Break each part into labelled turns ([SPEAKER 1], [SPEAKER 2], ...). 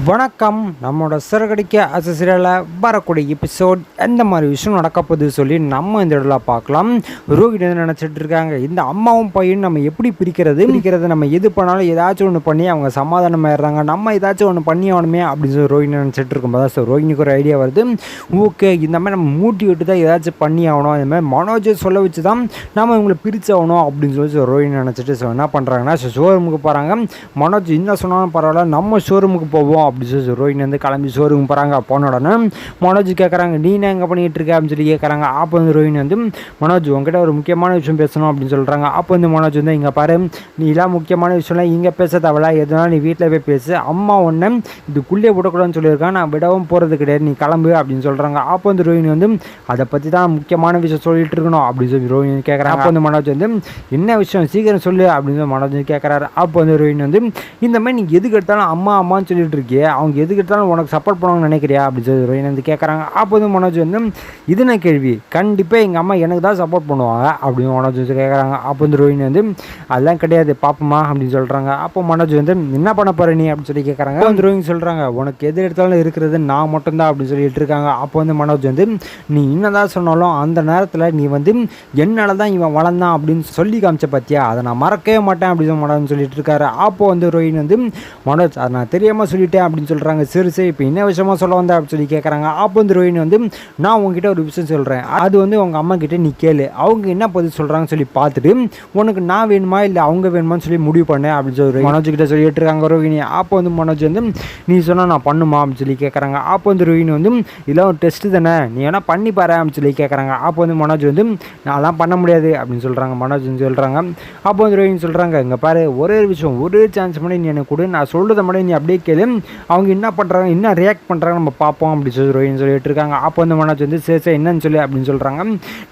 [SPEAKER 1] வணக்கம். நம்மளோட சிறகடிக்க அசசிரியலில் வரக்கூடிய எபிசோட் எந்த மாதிரி விஷயம் நடக்க போகுது சொல்லி நம்ம இந்த இடத்துல பார்க்கலாம். ரோஹிணி வந்து நினச்சிட்டு இருக்காங்க, இந்த அம்மாவும் பையனும் நம்ம எப்படி பிரிக்கிறது, நம்ம எது பண்ணாலும் ஏதாச்சும் ஒன்று பண்ணி அவங்க சமாதானமாயிடுறாங்க, நம்ம ஏதாச்சும் ஒன்று பண்ணி ஆகணுமே அப்படின்னு சொல்லி ரோஹிணி நினச்சிட்டு இருக்கும்போது ஸோ ரோஹிணிக்கு ஒரு ஐடியா வருது. ஓகே, இந்த மாதிரி நம்ம மூட்டி விட்டு தான் ஏதாச்சும் பண்ணி ஆகணும், இந்த மாதிரி மனோஜை சொல்ல வச்சு தான் நம்ம இவங்களை பிரித்து ஆகணும் அப்படின்னு சொல்லி ரோஹிணி நினச்சிட்டு ஸோ என்ன பண்ணுறாங்கன்னா ஷோரூமுக்கு போகிறாங்க. மனோஜ் என்ன சொன்னாலும் பரவாயில்ல, நம்ம ஷோரூமுக்கு போவோம் அப்படி சொல்லி ரோஹிணி வந்து கிளம்பி ஷோரூம் போகிறாங்க. போன உடனே மனோஜ் கேட்குறாங்க, நீ என்ன எங்கே பண்ணிகிட்டு இருக்க அப்படின்னு சொல்லி கேட்குறாங்க. அப்போ வந்து ரோஹிணி வந்து, மனோஜ் உங்ககிட்ட ஒரு முக்கியமான விஷயம் பேசணும் அப்படின்னு சொல்கிறாங்க. அப்போ வந்து மனோஜ் வந்து, இங்கே பாரு, நீ எல்லாம் முக்கியமான விஷயம்லாம் இங்கே பேச தேவையில்ல, எதுனா நீ வீட்டில் போய் பேசு, அம்மா ஒன்று இதுக்குள்ளே விடக்கூடாதுன்னு சொல்லியிருக்கான், நான் விடவும் போகிறது கிடையாது, நீ கிளம்பு அப்படின்னு சொல்கிறாங்க. அப்போ வந்து ரோஹிணி வந்து, அதை பற்றி தான் முக்கியமான விஷயம் சொல்லிட்டு இருக்கணும் அப்படின்னு சொல்லி ரோஹிணி கேட்குறாங்க. அப்போ வந்து மனோஜ் வந்து, என்ன விஷயம் சீக்கிரம் சொல்லு அப்படின்னு சொல்லி மனோஜ் கேட்குறாரு. அப்போ வந்து ரோஹிணி வந்து, இந்த மாதிரி நீங்கள் எதுக்கு எடுத்தாலும் அம்மா அம்மான்னு சொல்லிட்டு இருக்கியே, அவங்க எதுக்கு எடுத்தாலும் உனக்கு சப்போர்ட் பண்ணுவாங்கன்னு நினைக்கிறியா அப்படின்னு சொல்லி ரோஹிணி வந்து கேட்குறாங்க. அப்போ வந்து மனோஜ் வந்து, இது நான் கேள்வி, கண்டிப்பாக எங்கள் அம்மா எனக்கு தான் சப்போர்ட் பண்ணுவாங்க அப்படின்னு மனோஜ் வந்து கேட்குறாங்க. அப்போ வந்து ரோஹிணி வந்து, அதெல்லாம் கிடையாது பாப்பமா அப்படின்னு சொல்கிறாங்க. அப்போ மனோஜ் வந்து, என்ன பண்ண போகிற நீ அப்படின்னு சொல்லி கேட்குறாங்க. வந்து ரோஹிணி சொல்கிறாங்க, உனக்கு எது எடுத்தாலும் இருக்கிறது நான் மட்டும்தான் அப்படின்னு சொல்லிட்டு இருக்காங்க. அப்போ வந்து மனோஜ் வந்து, நீ என்னதான் சொன்னாலும் அந்த நேரத்தில் நீ வந்து என்னால் தான் இவன் வளர்ந்தான் அப்படின்னு சொல்லி காமிச்ச பற்றியா, அதை நான் மறக்கவே மாட்டேன் அப்படின்னு மனோஜ் சொல்லிட்டு இருக்காரு. அப்போ வந்து ரோஹிணி வந்து, மனோஜ் அதை நான் தெரியாமல் சொல்லிட்டேன் அப்படின்னு சொல்கிறாங்க. சரி சரி, இப்போ என்ன விஷயமா சொல்ல வந்தேன் அப்படின்னு சொல்லி கேட்குறாங்க. அப்போ வந்து ரோஹிணி வந்து, நான் உங்ககிட்ட ஒரு விஷயம் சொல்கிறேன், அது வந்து உங்கள் அம்மா கிட்டே நீ கேளு, அவங்க என்ன பதில் சொல்கிறாங்கன்னு சொல்லி பார்த்துட்டு உனக்கு நான் வேணுமா இல்லை அவங்க வேணுமான்னு சொல்லி முடிவு பண்ணேன் அப்படின்னு சொல்லி மனோஜ் கிட்ட சொல்லிட்டு இருக்காங்க ரோஹிணி. அப்போ வந்து மனோஜ் வந்து, நீ சொன்னால் நான் பண்ணுமா அப்படின்னு சொல்லி கேட்குறாங்க. அப்போ வந்து ரோஹிணி வந்து, இதெல்லாம் ஒரு டெஸ்ட்டு தானே, நீ வேணால் பண்ணி பாரு அப்படின்னு சொல்லி கேட்குறாங்க. அப்போ வந்து மனோஜ் வந்து, நான்லாம் பண்ண முடியாது அப்படின்னு சொல்கிறாங்க. மனோஜ் வந்து சொல்கிறாங்க. அப்போ வந்து ரோஹிணி சொல்கிறாங்க, இங்கே பாரு, ஒரே ஒரு விஷயம், ஒரே சான்ஸ் பண்ணி நீ எனக்கு கொடு, நான் சொல்கிறத மட்டும் நீ அப்படியே கேளு, அவங்க என்ன பண்ணுறாங்க என்ன ரியாக்ட் பண்ணுறாங்க நம்ம பார்ப்போம் அப்படி சொல்லி ரோஹிணி சொல்லிட்டு இருக்காங்க. அப்போ வந்து மனோஜ் வந்து, சரி சரி என்னன்னு சொல்லி அப்படின்னு சொல்கிறாங்க.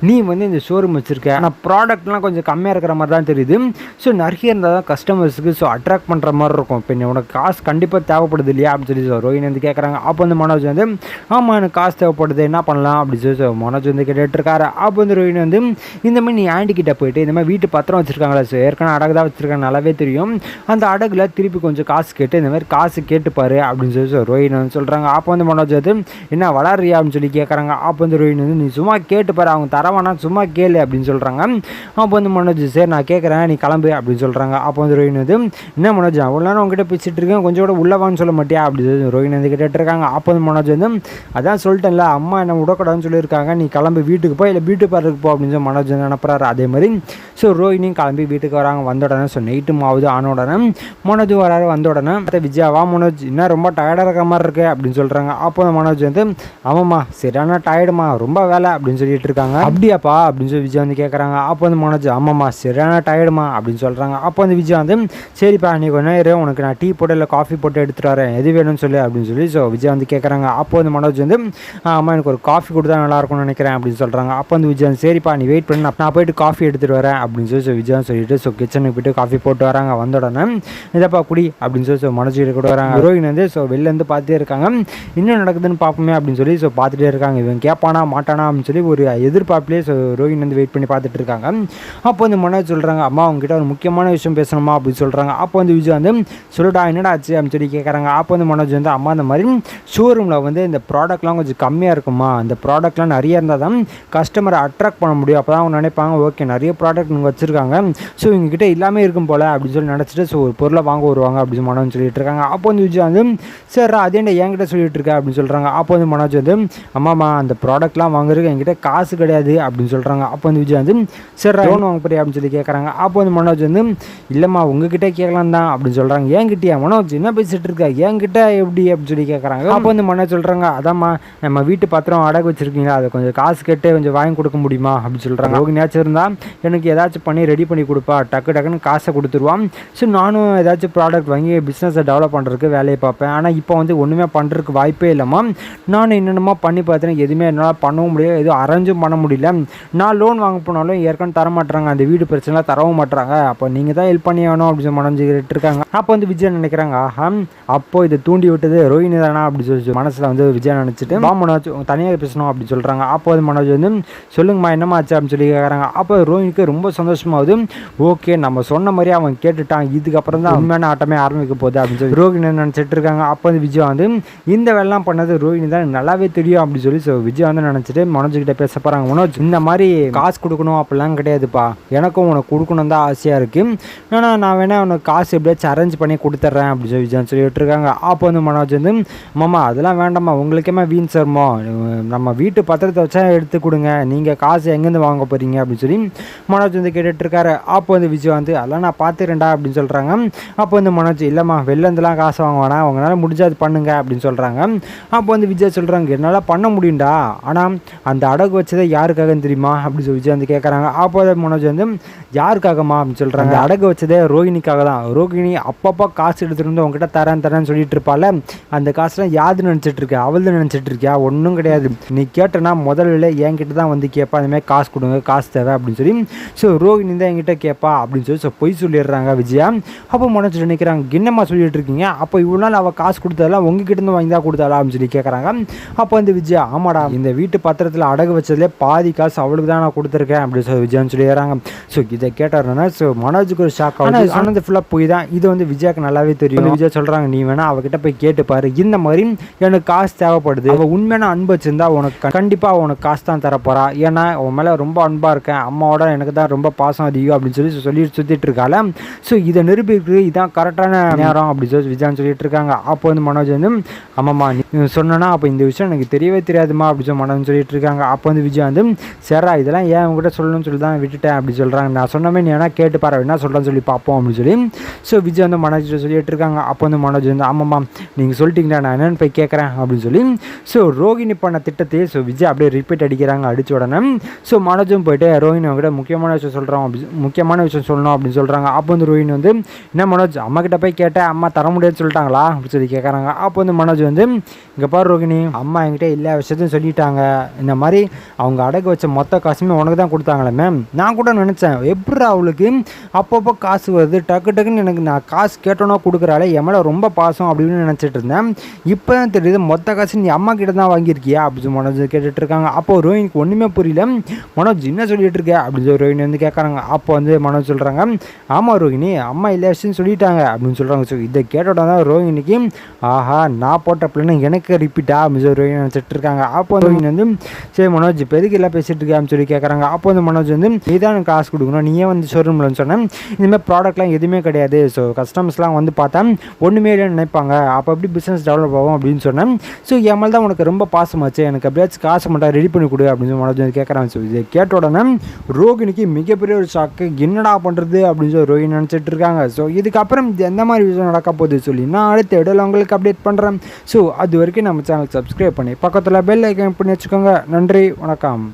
[SPEAKER 1] நீ வந்து இந்த ஷோரூம் வச்சுருக்க, ஆனால் ப்ராடக்ட்லாம் கொஞ்சம் கம்மியாக இருக்கிற மாதிரி தான் தெரியுது, ஸோ நிறைய இருந்தால் தான் கஸ்டமர்ஸுக்கு ஸோ அட்ராக்ட் பண்ணுற மாதிரி இருக்கும், இப்போ உனக்கு காசு கண்டிப்பாக தேவைப்படுது இல்லையா அப்படின்னு சொல்லி ரோஹிணி வந்து கேட்குறாங்க. அப்போ வந்து மனோஜ் வந்து, ஆமாம் எனக்கு காசு தேவைப்படுது, என்ன பண்ணலாம் அப்படின்னு சொல்லி மனோஜ் வந்து கேட்டுருக்காரு. அப்போ வந்து ரோஹிணி வந்து, இந்த மாதிரி நீ ஆண்டி கிட்ட போயிட்டு இந்த மாதிரி வீட்டு பத்திரம் வச்சுருக்காங்களா, ஸோ ஏற்கனவே அடகு தான் வச்சுருக்காங்க, நல்லாவே தெரியும், அந்த அடகுல திருப்பி கொஞ்சம் காசு கேட்டு இந்த மாதிரி காசு கேட்டுப்பாரு அப்படின்னு சொல்லி ரோஹிணி வந்து சொல்கிறாங்க. அப்போ வந்து மனோஜ் வந்து, என்ன வளர்றியா அப்படின்னு சொல்லி கேட்குறாங்க. அப்போ வந்து ரோஹிணி வந்து, நீ சும்மா கேட்டுப்பாரு, அவங்க தரவானா சும்மா கேளு அப்படின்னு சொல்கிறாங்க. அப்போ வந்து மனோஜ், சரி நான் கேட்குறேன் நீ கிளம்பு அப்படின்னு சொல்கிறாங்க. அப்போ வந்து ரோஹிணி வந்து, என்ன மனோஜ் அவ்வளோ நேரம் உங்ககிட்ட பேசிட்டு இருக்கேன், கொஞ்சம் கூட உள்ளவான்னு சொல்ல மாட்டியா அப்படி சொல்லி ரோஹிணி வந்து கேட்டுருக்காங்க. அப்போ வந்து மனோஜ் வந்து, அதான் சொல்லிட்டேன்ல அம்மா என்ன விடக்கூடாதுன்னு சொல்லியிருக்காங்க, நீ கிளம்பி வீட்டுக்கு போ இல்லை பியூட்டி பார்லருக்கு போ அப்படின்னு சொல்லி மனோஜ் வந்து அனுப்புறாரு. அதே மாதிரி ஸோ ரோஹிணியும் கிளம்பி வீட்டுக்கு வராங்க. வந்த உடனே ஸோ நைட்டும் ஆகுது, ஆன உடனே மனோஜ் வராரு. வந்த உடனே விஜயாவா மனோஜ் இன்னும் ரொம்ப டயர்டாக இருக்கிற மாதிரி இருக்கு அப்படின்னு சொல்கிறாங்க. அப்போ மனோஜ் வந்து, ஆமாம்மா சரியான டயர்டுமா, ரொம்ப வேலை அப்படின்னு சொல்லிட்டு இருக்காங்க. அப்படியாப்பா அப்படின்னு சொல்லி விஜய் வந்து கேட்குறாங்க. அப்போ வந்து மனோஜ், ஆமாம்மா சரியான டயர்டுமா அப்படின்னு சொல்கிறாங்க. அப்போ வந்து விஜய் வந்து, சரிப்பா நீ கொஞ்சம் நேரம் உனக்கு நான் டீ போட்டு இல்லை காஃபி போட்டு எடுத்துகிட்டு வரேன், எது வேணும்னு சொல்லி அப்படின்னு சொல்லி ஸோ விஜய் வந்து கேட்குறாங்க. அப்போ வந்து மனோஜ் வந்து, ஆமாம் எனக்கு ஒரு காஃபி கொடுத்தா நல்லாயிருக்கும்னு நினைக்கிறேன் அப்படின்னு சொல்கிறாங்க. அப்போ வந்து விஜய் வந்து, சரிப்பா நீ வெயிட் பண்ணி நான் போயிட்டு காஃபி எடுத்துகிட்டு வரேன் அப்படின்னு சொல்லி ஸோ விஜய் சொல்லிட்டு ஸோ கிச்சனுக்கு போய்ட்டு காஃபி போட்டு வராங்க. வந்த உடனே இதப்பா குடி அப்படின்னு சொல்லி ஸோ மனோஜ் கூட வராங்க. ரோஹிணி வந்து ஸோ வெளிலேருந்து பார்த்துட்டே இருக்காங்க, இன்னும் நடக்குதுன்னு பார்ப்போமே அப்படின்னு சொல்லி ஸோ பார்த்துட்டே இருக்காங்க. இவன் கேட்பானா மாட்டானா அப்படின்னு சொல்லி ஒரு எதிர்பார்ப்புலேயே ஸோ ரோஹிணி வந்து வெயிட் பண்ணி பார்த்துட்டு இருக்காங்க. அப்போ வந்து மனோஜ் சொல்கிறாங்க, அம்மா அவங்ககிட்ட ஒரு முக்கியமான விஷயம் பேசணுமா அப்படின்னு சொல்கிறாங்க. அப்போ வந்து விஜய் வந்து, சொல்லிட்டா என்னடா ஆச்சு அப்படின்னு சொல்லி கேட்குறாங்க. அப்போ வந்து மனோஜ் வந்து, அம்மா இந்த மாதிரி ஷோரூமில் வந்து இந்த ப்ராடக்ட்லாம் கொஞ்சம் கம்மியாக இருக்குமா, அந்த ப்ராடக்ட்லாம் நிறைய இருந்தால் தான் கஸ்டமரை அட்ராக்ட் பண்ண முடியும், அப்போ தான் அவங்க நினைப்பாங்க ஓகே நிறைய ப்ராடக்ட் நீங்கள் வச்சுருக்காங்க, ஸோ இவங்ககிட்ட எல்லாமே இருக்கும் போல் அப்படின்னு சொல்லி நினச்சிட்டு ஸோ ஒரு பொருளை வாங்க வருவாங்க அப்படின்னு மனோஜ் சொல்லிட்டு இருக்காங்க. அப்போ வந்து விஜய் வந்து, சரி அதேண்ட என்கிட்ட சொல்லிட்டு இருக்கா அப்படின்னு சொல்கிறாங்க. அப்போ வந்து மனோஜ் வந்து, அம்மாம்மா அந்த ப்ராடக்ட்லாம் வாங்குறதுக்கு என்கிட்ட காசு கிடையாது அப்படின்னு சொல்கிறாங்க. அப்போ வந்து விஜய் வந்து, சரி லோன் வாங்க போறியா அப்படின்னு சொல்லி கேட்குறாங்க. அப்போ வந்து மனோஜ் வந்து, இல்லைம்மா உங்ககிட்ட கேட்கலாம் தான் அப்படின்னு சொல்கிறாங்க. என்கிட்டயா மனோஜ் என்ன பேசிட்டு இருக்கா, என்கிட்ட எப்படி அப்படின்னு சொல்லி கேட்குறாங்க. அப்போ வந்து மனோஜ் சொல்கிறாங்க, அதாம்மா நம்ம வீட்டு பத்திரம் அடகு வச்சுருக்கீங்களா, அதை கொஞ்சம் காசு கேட்டு கொஞ்சம் வாங்கி கொடுக்க முடியுமா அப்படின்னு சொல்கிறாங்க. ரோஹிணியாச்சும் இருந்தால் எனக்கு ஏதாச்சும் பண்ணி ரெடி பண்ணி கொடுப்பா, டக்குன்னு காசை கொடுத்துருவான், ஸோ நானும் ஏதாச்சும் ப்ராடக்ட் வாங்கி பிஸ்னஸை டெவலப் பண்ணுறதுக்கு வேலையை பார்ப்பேன், ஆனால் இப்போ வந்து ஒன்றுமே பண்ணுறதுக்கு வாய்ப்பே இல்லைம்மா, நான் என்னென்னமோ பண்ணி பார்த்தேன் எதுவுமே என்னால் பண்ணவும் முடியல, எதுவும் அரேஞ்சும் பண்ண முடியல, நான் லோன் வாங்க போனாலும் ஏற்கனவே தர மாட்டுறாங்க, அந்த வீடு பிரச்சனை தரவும் மாட்டுறாங்க, அப்போ நீங்கள் தான் ஹெல்ப் பண்ணி ஆகணும் அப்படின்னு மனஞ்சிக்கிட்டு இருக்காங்க. அப்போ வந்து விஜய் நினைக்கிறாங்க, ஆஹா அப்போ இதை தூண்டி விட்டது ரோஹிணி தானா அப்படி சொல்லி மனசில் வந்து விஜய் நினச்சிட்டு, மனோஜ் தனியாக பேசணும் அப்படின்னு சொல்கிறாங்க. அப்போ வந்து மனோஜ் வந்து, சொல்லுங்கம்மா என்னம்மா ஆச்சு அப்படின்னு சொல்லி கேட்குறாங்க. அப்போ ரோஹிணிக்கு ரொம்ப சந்தோஷமாகுது, ஓகே நம்ம சொன்ன மாதிரி அவன் கேட்டுட்டான், இதுக்கப்புறம் தான் உண்மையான ஆட்டமே ஆரம்பிக்க போகுது அப்படின்னு சொல்லி ரோஹிணி நினச்சிட்டு இருக்காங்க. அப்போ வந்து விஜய் வந்து இந்த வேலைலாம் பண்ணது ரோஹிணி தான் நல்லாவே தெரியும் அப்படின்னு சொல்லி விஜய் வந்து நினச்சிட்டு மனோஜ்கிட்ட பேச போகிறாங்க. மனோஜ், இந்த மாதிரி காசு கொடுக்கணும் அப்படிலாம் கிடையாதுப்பா, எனக்கும் உனக்கு கொடுக்கணும் தான் ஆசையாக இருக்குது, ஆனால் நான் வேணா உனக்கு காசு எப்படியாச்சும் அரேஞ்ச் பண்ணி கொடுத்துட்றேன் அப்படின்னு சொல்லி விஜய் சொல்லிட்டு இருக்காங்க. அப்போ வந்து மனோஜ் வந்து மாமா அதெல்லாம் வேண்டாம்மா, உங்களுக்கேமா வீண் சர்மோ, நம்ம வீட்டு பத்திரத்தை வச்சா எடுத்து கொடுங்க, நீங்கள் காசு எங்கேருந்து வாங்க போகிறீங்க அப்படின்னு சொல்லி மனோஜ் வந்து கேட்டுட்ருக்காரு. அப்போ வந்து விஜய் வந்து அதெல்லாம் நான் பார்த்துக்கிறேன்டா அப்படின்னு சொல்கிறாங்க. அப்போ வந்து மனோஜ், இல்லைம்மா வெளிலேருந்துலாம் காசு வாங்க வேணாம், உங்களால் முடிஞ்சா அது பண்ணுங்க அப்படின்னு சொல்கிறாங்க. அப்போ வந்து விஜய் சொல்கிறாங்க, என்னால் பண்ண முடியும்டா, ஆனால் அந்த அடகு வச்சதை யாருக்காகன்னு தெரியுமா அப்படின்னு சொல்லி விஜய் வந்து கேட்குறாங்க. அப்போ மனோஜ் வந்து யாருக்காகமா அப்படின்னு சொல்கிறாங்க. அடகு வச்சதே ரோஹிணிக்காக தான். ரோஹிணி அப்பப்போ காசு எடுத்துகிட்டு வந்து உங்ககிட்ட தரேன்னு சொல்லிட்டு இருப்பாள், அந்த காசுலாம் யாரு நினச்சிட்டு இருக்கா, அவள் தான் நினச்சிட்டு இருக்கியா? ஒன்றும் கிடையாது, நீ கேட்டனா முதல்ல என்கிட்ட தான் வந்து கேட்பா, அந்தமாதிரி காசு கொடுங்க, காசு தேவை அப்படின்னு சொல்லி ரோஹிணி தான் என்கிட்ட கேட்பா அப்படின்னு சொல்லி பொய் சொல்லிடுறாங்க விஜயா. அப்போ மனோஜ் நினைக்கிறாங்க, என்னம்மா சொல்லிட்டு இருக்கீங்க, அப்போ இவ்வளோ நாள் அவள் காசு கொடுத்ததெல்லாம் உங்ககிட்ட இருந்து வாங்கி தான் கொடுத்தாளா அப்படின்னு சொல்லி கேட்குறாங்க. அப்போ வந்து விஜயா, ஆமாடா, இந்த வீட்டு பத்திரத்தில் அடகு வச்சதுலேயே பாதி காசு அவளுக்கு தான் நான் கொடுத்துருக்கேன் அப்படின்னு சொல்லி விஜயான்னு சொல்லிடுறாங்க. இதை கேட்டாருன்னா மனோஜுக்கு ஒரு ஷாக் ஆகுது. ஆனந்த் ஃபுல்லாக போய் தான் இது வந்து விஜயாக்கு நல்லாவே தெரியும். விஜய் சொல்கிறாங்க, நீ வேணா அவகிட்ட போய் கேட்டுப்பாரு, இந்த மாதிரி எனக்கு காசு தேவைப்படுது, அவள் உண்மையான அன்பு வச்சிருந்தா உனக்கு கண்டிப்பாக உனக்கு காசு தான் தரப்போறா, ஏன்னா உன் மேலே ரொம்ப அன்பாக இருக்கேன், அம்மாவோட எனக்கு தான் ரொம்ப பாசம் அதிகம் அப்படின்னு சொல்லி சுற்றிட்டு இருக்கால. இதை நிரூபிக்கிறது இதான் கரெக்டான நேரம் அப்படின்னு சொல்லி விஜயான்னு சொல்லிட்டு இருக்காங்க. அப்போ வந்து மனோஜ் வந்து, ஆமாம்மா நீ சொன்னா அப்போ இந்த விஷயம் எனக்கு தெரியவே தெரியாதுமா அப்படின்னு சொல்லி மனோஜ் சொல்லிட்டு இருக்காங்க. அப்போ வந்து விஜய் வந்து, சரிடா இதெல்லாம் ஏன் உங்ககிட்ட சொல்லணும்னு சொல்லி தான் விட்டுட்டேன் அப்படின்னு சொல்கிறாங்க, நான் சொன்னமே நீ வேணா கேட்டு பாரு, என்ன சொல்கிறேன்னு சொல்லி பார்ப்போம் அப்படின்னு சொல்லி விஜய் வந்து மனோஜ் சொல்லிட்டு இருக்காங்க. அப்போ வந்து மனோஜ் வந்து, ஆமாம்மா நீங்கள் சொல்லிட்டீங்களா, நான் என்னென்னு போய் கேட்குறேன் அப்படின்னு சொல்லி ரோஹிணி பண்ண திட்டத்தையே விஜய் அப்படியே ரிப்பீட் அடிக்கிறாங்க. அடித்த உடனே மனோஜும் போயிட்டு ரோஹிணி அவங்ககிட்ட முக்கியமான விஷயம் சொல்லணும் அப்படின்னு சொல்கிறாங்க. அப்போ வந்து ரோஹிணி வந்து, என்ன மனோஜ் அம்மா கிட்ட போய் கேட்டேன், அம்மா தர முடியாதுன்னு சொல்லிட்டாங்களா அப்படின்னு சொல்லி கேட்குறாங்க. அப்போ வந்து மனோஜ் வந்து, இங்கே பாரு ரோஹிணி, அம்மா என்கிட்ட எல்லா விஷயத்தையும் சொல்லிட்டாங்க, இந்த மாதிரி அவங்க அடகு வச்ச மொத்த காசுமே உனக்கு தான் கொடுத்தாங்களே மேம், நான் கூட நினச்சேன் எப்படி அவளுக்கு அப்பப்போ காசு வருது, டக்குன்னு எனக்கு நான் காசு கேட்டோன்னா கொடுக்குறாளே, என் மேலே ரொம்ப பாசம் அப்படின்னு நினச்சிட்டு இருந்தேன், இப்போ தான் தெரியுது மொத்த காசு நீ அம்மா கிட்ட தான் வாங்கியிருக்கியா அப்படின்னு மனோஜ் கேட்டுட்டு இருக்காங்க. அப்போ ரோஹினிக்கு ஒன்றுமே புரியல, மனோஜ் என்ன சொல்லிட்டு இருக்க அப்படின்னு சொல்லி ரோஹினி வந்து கேட்குறாங்க. அப்போ வந்து மனோஜ் சொல்கிறாங்க, ஆமாம் ரோஹினி அம்மா எல்லா விஷயம் சொல்லிட்டாங்க அப்படின்னு சொல்கிறாங்க. இதை கேட்டோட தான் ரோஹினிக்கு, ஆஹா நான் போட்ட பிள்ளைன்னு எனக்கு ரிப்பீட்டா அப்படின்னு சொல்லி ரோஹினி நினச்சிட்டு இருக்காங்க. அப்போ ரோஹினி வந்து, சரி மனோஜ் பெருக்கு எல்லாம் பேசிட்டு இருக்கா அப்படின்னு சொல்லி கேட்குறாங்க. அப்போ வந்து மனோஜ் வந்து, நீ தான் எனக்கு காசு கொடுக்கணும், நீயே வந்து ஷோரூமில் சொன்னேன், இந்தமாதிரி ப்ராடக்ட்லாம் எதுவுமே கிடையாது, கஸ்டமர்ஸ்லாம் வந்து பார்த்தா ஒன்றுமே இல்லைன்னு நினைப்பாங்க, அப்போ எப்படி பிஸ்னஸ் டெவலப் ஆகும் அப்படின்னு சொன்னேன். என் மேலே தான் உனக்கு ரொம்ப பாசமாச்சு, எனக்கு எப்படியாச்சும் காசு மட்டும் ரெடி பண்ணி கொடு அப்படின்னு சொல்லி மனோஜ் வந்து கேட்குறாங்க. இதை கேட்ட உடனே ரோஹினிக்கு மிகப்பெரிய ஒரு ஷாக்கு, என்னடா பண்ணுறது அப்படின்னு சொல்லி ரோஹினி நினச்சிட்டு இருக்காங்க. இதுக்கப்புறம் எந்த மாதிரி விஷயம் நடக்க போகுது சொல்லி நான் அடுத்த இடையில உங்களுக்கு அப்டேட் பண்ணுறேன். அது வரைக்கும் நம்ம சேனல் சப்ஸ்கிரைப் பண்ணி பக்கத்தில் பெல் ஐக்கான் பண்ணி வச்சுக்கோங்க. நன்றி, வணக்கம்.